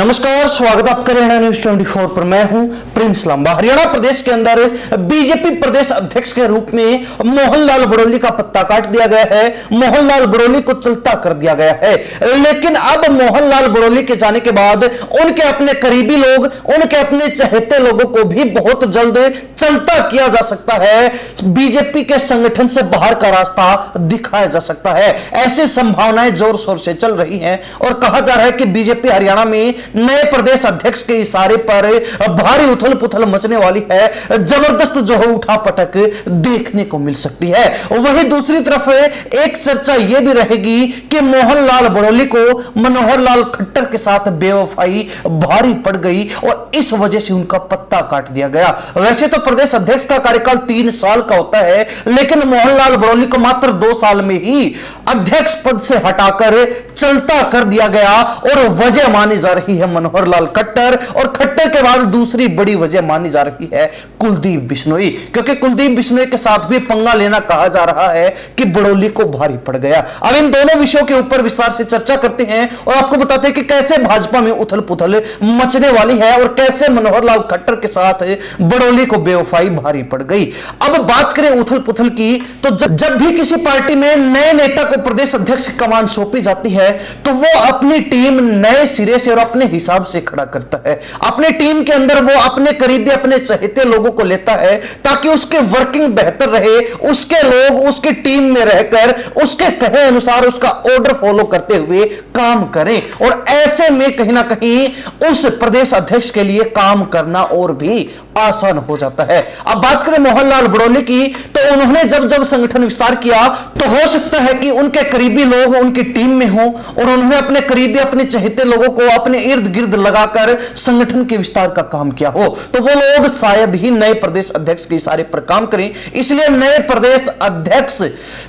नमस्कार, स्वागत है आपका हरियाणा न्यूज 24 पर। मैं हूं प्रिंस लांबा। हरियाणा प्रदेश के अंदर बीजेपी प्रदेश अध्यक्ष के रूप में मोहनलाल बड़ोली का पत्ता काट दिया गया है। मोहनलाल बड़ोली को चलता कर दिया गया है। लेकिन अब मोहनलाल बड़ोली के जाने के बाद उनके अपने करीबी लोग, उनके अपने चहेते लोगों को भी बहुत जल्द चलता किया जा सकता है। बीजेपी के संगठन से बाहर का रास्ता दिखाया जा सकता है। ऐसी संभावनाएं जोर शोर से चल रही हैं और कहा जा रहा है कि बीजेपी हरियाणा में नए प्रदेश अध्यक्ष के इशारे पर भारी उथल पुथल मचने वाली है। जबरदस्त जो है उठापटक देखने को मिल सकती है। वहीं दूसरी तरफ एक चर्चा यह भी रहेगी कि मोहनलाल बड़ोली को मनोहर लाल खट्टर के साथ बेवफाई भारी पड़ गई और इस वजह से उनका पत्ता काट दिया गया। वैसे तो प्रदेश अध्यक्ष का कार्यकाल 3 साल का होता है, लेकिन मोहनलाल बड़ोली को मात्र 2 साल में ही अध्यक्ष पद से हटाकर चलता कर दिया गया और वजह मानी जा रही है मनोहर लाल खट्टर, और खट्टर के बाद दूसरी बड़ी वजह मानी जा रही है कुलदीप बिश्नोई, क्योंकि कुलदीप बिश्नोई के साथ भी पंगा लेना कहा जा रहा है कि बड़ोली को भारी पड़ गया। अब इन दोनों विषयों के ऊपर विस्तार से चर्चा करते हैं और आपको बताते हैं कि कैसे भाजपा में उथल पुथल मचने वाली है और कैसे मनोहर लाल खट्टर के साथ बड़ोली को बेवफाई भारी पड़ गई। अब बात करें उथल पुथल की, तो जब भी किसी पार्टी में नए नेता को प्रदेश अध्यक्ष की कमान सौंपी जाती है तो वो अपनी टीम नए सिरे से और अपने हिसाब से खड़ा करता है। अपने टीम के अंदर वो अपने करीबी, अपने चहेते लोगों को लेता है ताकि उसके वर्किंग बेहतर रहे, उसके लोग उसकी टीम में रहकर उसके कहे अनुसार उसका ऑर्डर फॉलो करते हुए काम करें, और ऐसे में कहीं ना कहीं उस प्रदेश अध्यक्ष के लिए काम करना और भी आसान हो जाता है। अब बात करें मोहनलाल बड़ोली की, तो उन्होंने जब संगठन विस्तार किया तो हो सकता है कि उनके करीबी लोग उनकी टीम में हो और उन्होंने अपने करीबी, अपने चहेते लोगों को अपने इर्द गिर्द लगाकर संगठन के विस्तार का काम किया हो, तो वो लोग शायद ही नए प्रदेश अध्यक्ष के इशारे पर काम करें। इसलिए नए प्रदेश अध्यक्ष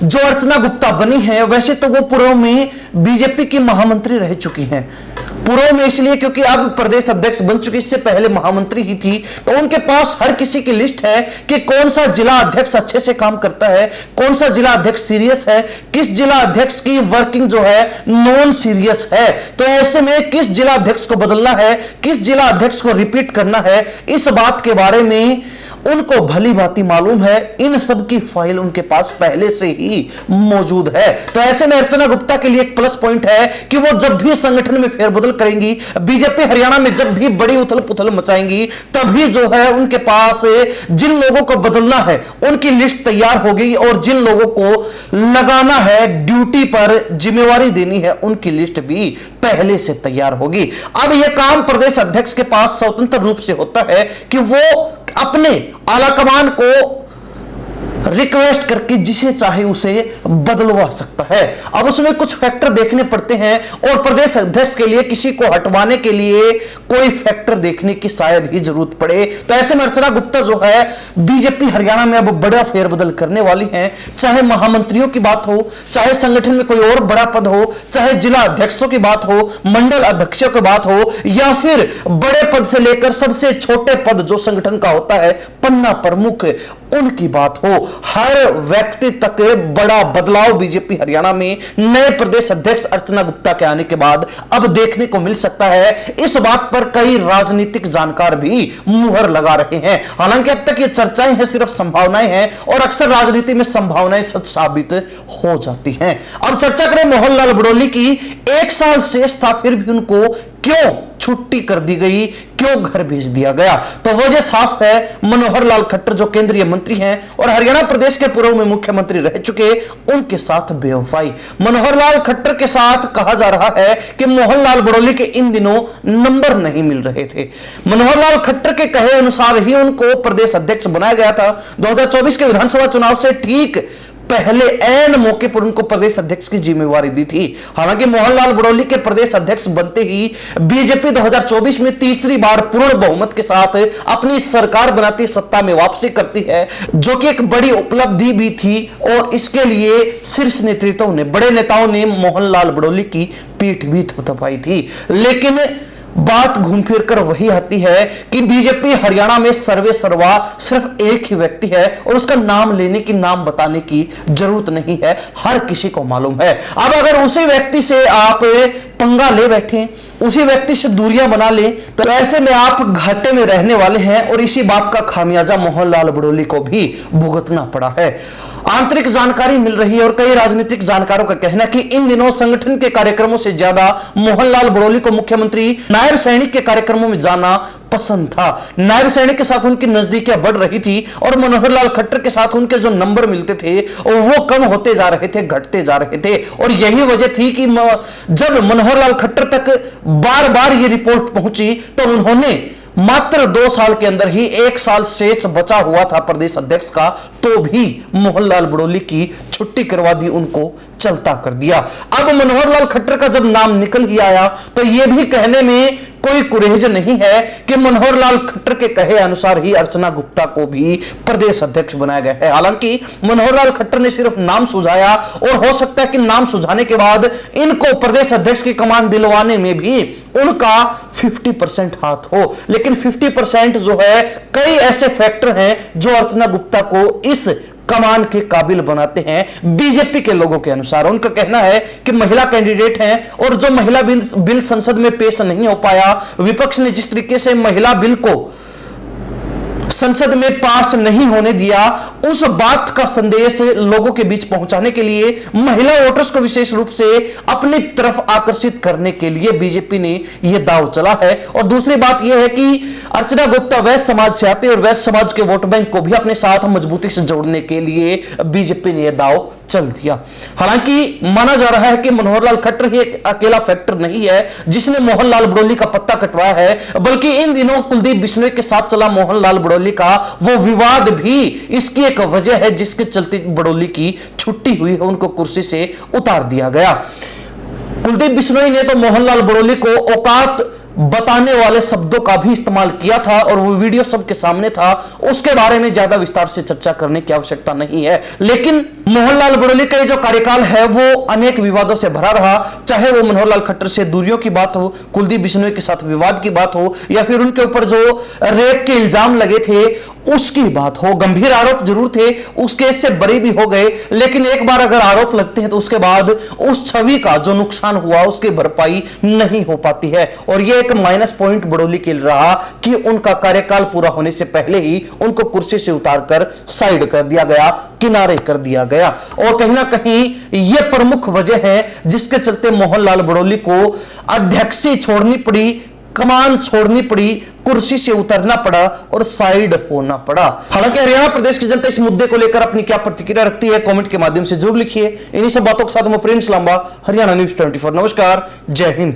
जो अर्चना गुप्ता बनी है, वैसे तो वो पूर्व में बीजेपी की महामंत्री रह चुकी हैं। पूर्व में इसलिए क्योंकि अब प्रदेश अध्यक्ष बन चुकी, इससे पहले महामंत्री ही थी, तो उनके पास हर किसी की लिस्ट है कि कौन सा जिला अध्यक्ष अच्छे से काम करता है, कौन सा जिला अध्यक्ष सीरियस है, किस जिला अध्यक्ष की वर्किंग जो है नॉन सीरियस है। तो ऐसे में किस जिला अध्यक्ष को बदलना है, किस जिला अध्यक्ष को रिपीट करना है, इस बात के बारे में उनको भली भांति मालूम है। इन सब की फाइल उनके पास पहले से ही मौजूद है। तो ऐसे में अर्चना गुप्ता के लिए एक प्लस पॉइंट है कि वो जब भी संगठन में फेरबदल करेंगी, बीजेपी हरियाणा में जब भी बड़ी उथल पुथल मचाएंगी, तभी जो है उनके पास जिन लोगों को बदलना है उनकी लिस्ट तैयार होगी और जिन लोगों को लगाना है, ड्यूटी पर जिम्मेवारी देनी है, उनकी लिस्ट भी पहले से तैयार होगी। अब यह काम प्रदेश अध्यक्ष के पास स्वतंत्र रूप से होता है कि वो अपने आला कमान को रिक्वेस्ट करके जिसे चाहे उसे बदलवा सकता है। अब उसमें कुछ फैक्टर देखने पड़ते हैं और प्रदेश अध्यक्ष के लिए किसी को हटवाने के लिए कोई फैक्टर देखने की शायद ही जरूरत पड़े। तो ऐसे में अर्चना गुप्ता जो है बीजेपी हरियाणा में अब बड़ा फेरबदल करने वाली हैं। चाहे महामंत्रियों की बात हो, चाहे संगठन में कोई और बड़ा पद हो, चाहे जिला अध्यक्षों की बात हो, मंडल अध्यक्षों की बात हो, या फिर बड़े पद से लेकर सबसे छोटे पद जो संगठन का होता है, पन्ना प्रमुख, उनकी बात हो, हर व्यक्ति तक बड़ा बदलाव बीजेपी हरियाणा में नए प्रदेश अध्यक्ष अर्चना गुप्ता के आने के बाद अब देखने को मिल सकता है। इस बात पर कई राजनीतिक जानकार भी मुहर लगा रहे हैं। हालांकि अब तक ये चर्चाएं हैं, सिर्फ संभावनाएं हैं, और अक्सर राजनीति में संभावनाएं सच साबित हो जाती हैं। अब चर्चा करें मोहनलाल बड़ोली की। 1 साल शेष था, फिर भी उनको क्यों छुट्टी कर दी गई, क्यों घर भेज दिया गया? तो वजह साफ है, मनोहर लाल खट्टर जो केंद्रीय मंत्री हैं और हरियाणा प्रदेश के पूर्व में मुख्यमंत्री रह चुके, उनके साथ बेवफाई। मनोहर लाल खट्टर के साथ कहा जा रहा है कि मोहनलाल बड़ोली के इन दिनों नंबर नहीं मिल रहे थे। मनोहर लाल खट्टर के कहे अनुसार ही उनको प्रदेश अध्यक्ष बनाया गया था। 2024 के विधानसभा चुनाव से ठीक पहले ऐन मौके पर उनको प्रदेश अध्यक्ष की जिम्मेवारी दी थी। हालांकि मोहनलाल बड़ोली के प्रदेश अध्यक्ष बनते ही बीजेपी 2024 में तीसरी बार पूर्ण बहुमत के साथ अपनी सरकार बनाती, सत्ता में वापसी करती है, जो कि एक बड़ी उपलब्धि भी थी। और इसके लिए शीर्ष नेतृत्व ने, बड़े नेताओं ने मोहनलाल बड़ोली की पीठ भी थपथपाई थी। लेकिन बात घूम फिर कर वही आती है कि बीजेपी हरियाणा में सर्वे सर्वा सिर्फ एक ही व्यक्ति है और उसका नाम लेने की, नाम बताने की जरूरत नहीं है, हर किसी को मालूम है। अब अगर उसी व्यक्ति से आप पंगा ले बैठे, उसी व्यक्ति से दूरियां बना ले, तो ऐसे में आप घाटे में रहने वाले हैं और इसी बात का खामियाजा मोहन लाल बड़ोली को भी भुगतना पड़ा है। आंतरिक जानकारी मिल रही है और कई राजनीतिक जानकारों का कहना है कि इन दिनों संगठन के कार्यक्रमों से ज्यादा मोहनलाल बड़ोली को मुख्यमंत्री नायब सैनिक के कार्यक्रमों में जाना पसंद था। नायब सैनिक के साथ उनकी नजदीकियां बढ़ रही थी और मनोहर लाल खट्टर के साथ उनके जो नंबर मिलते थे वो कम होते जा रहे थे, घटते जा रहे थे। और यही वजह थी कि जब मनोहर लाल खट्टर तक बार बार ये रिपोर्ट पहुंची तो उन्होंने मात्र 2 साल के अंदर ही 1 साल शेष बचा हुआ था प्रदेश अध्यक्ष का, तो भी मोहनलाल बड़ोली की छुट्टी करवा दी, उनको चलता कर दिया। अब मनोहर लाल खट्टर का जब नाम निकल ही आया तो यह भी कहने में कोई कुरेज नहीं है कि मनोहर लाल खट्टर के कहे अनुसार ही अर्चना गुप्ता को भी प्रदेश अध्यक्ष बनाया गया है। हालांकि मनोहर लाल खट्टर ने सिर्फ नाम सुझाया और हो सकता है कि नाम सुझाने के बाद इनको प्रदेश अध्यक्ष की कमान दिलवाने में भी उनका 50% हाथ हो, लेकिन 50% जो है कई ऐसे फैक्टर हैं जो अर्चना गुप्ता को इस कमान के काबिल बनाते हैं। बीजेपी के लोगों के अनुसार उनका कहना है कि महिला कैंडिडेट हैं और जो महिला बिल संसद में पेश नहीं हो पाया, विपक्ष ने जिस तरीके से महिला बिल को संसद में पास नहीं होने दिया, उस बात का संदेश लोगों के बीच पहुंचाने के लिए, महिला वोटर्स को विशेष रूप से अपनी तरफ आकर्षित करने के लिए बीजेपी ने यह दांव चला है। और दूसरी बात यह है कि अर्चना गुप्ता वैश्य समाज से आते और वैश्य समाज के वोट बैंक को भी अपने साथ मजबूती से जोड़ने के लिए बीजेपी ने यह दांव चल दिया। हालांकि माना जा रहा है कि मनोहर लाल खट्टर ही एक अकेला फैक्टर नहीं है जिसने मोहनलाल बड़ोली का पत्ता कटवाया है, बल्कि इन दिनों कुलदीप बिश्नोई के साथ चला मोहनलाल बड़ोली का वो विवाद भी इसकी एक वजह है जिसके चलते बड़ोली की छुट्टी हुई है, उनको कुर्सी से उतार दिया गया। कुलदीप बिश्नोई ने तो मोहनलाल बड़ोली को औकात बताने वाले शब्दों का भी इस्तेमाल किया था और वो वीडियो सबके सामने था, उसके बारे में ज्यादा विस्तार से चर्चा करने की आवश्यकता नहीं है। लेकिन मोहनलाल बड़ोली का जो कार्यकाल है वो अनेक विवादों से भरा रहा, चाहे वो मनोहर लाल खट्टर से दूरियों की बात हो, कुलदीप बिश्नोई के साथ विवाद की बात हो, या फिर उनके ऊपर जो रेप के इल्जाम लगे थे उसकी बात हो। गंभीर आरोप जरूर थे, उस केस से बरी भी हो गए, लेकिन एक बार अगर आरोप लगते हैं तो उसके बाद उस छवि का जो नुकसान हुआ उसकी भरपाई नहीं हो पाती है। और यह एक माइनस पॉइंट बड़ोली के लिए रहा कि उनका कार्यकाल पूरा होने से पहले ही उनको कुर्सी से उतारकर साइड कर दिया गया, किनारे कर दिया गया। और कहीं ना कहीं यह प्रमुख वजह है जिसके चलते मोहनलाल बड़ोली को अध्यक्षी छोड़नी पड़ी, कमान छोड़नी पड़ी, कुर्सी से उतरना पड़ा और साइड होना पड़ा। हालांकि हरियाणा प्रदेश की जनता इस मुद्दे को लेकर अपनी क्या प्रतिक्रिया रखती है कमेंट के माध्यम से जरूर लिखिए। इन्हीं सब बातों के साथ मैं प्रिंस लांबा, हरियाणा न्यूज़ 24। नमस्कार, जय हिंद।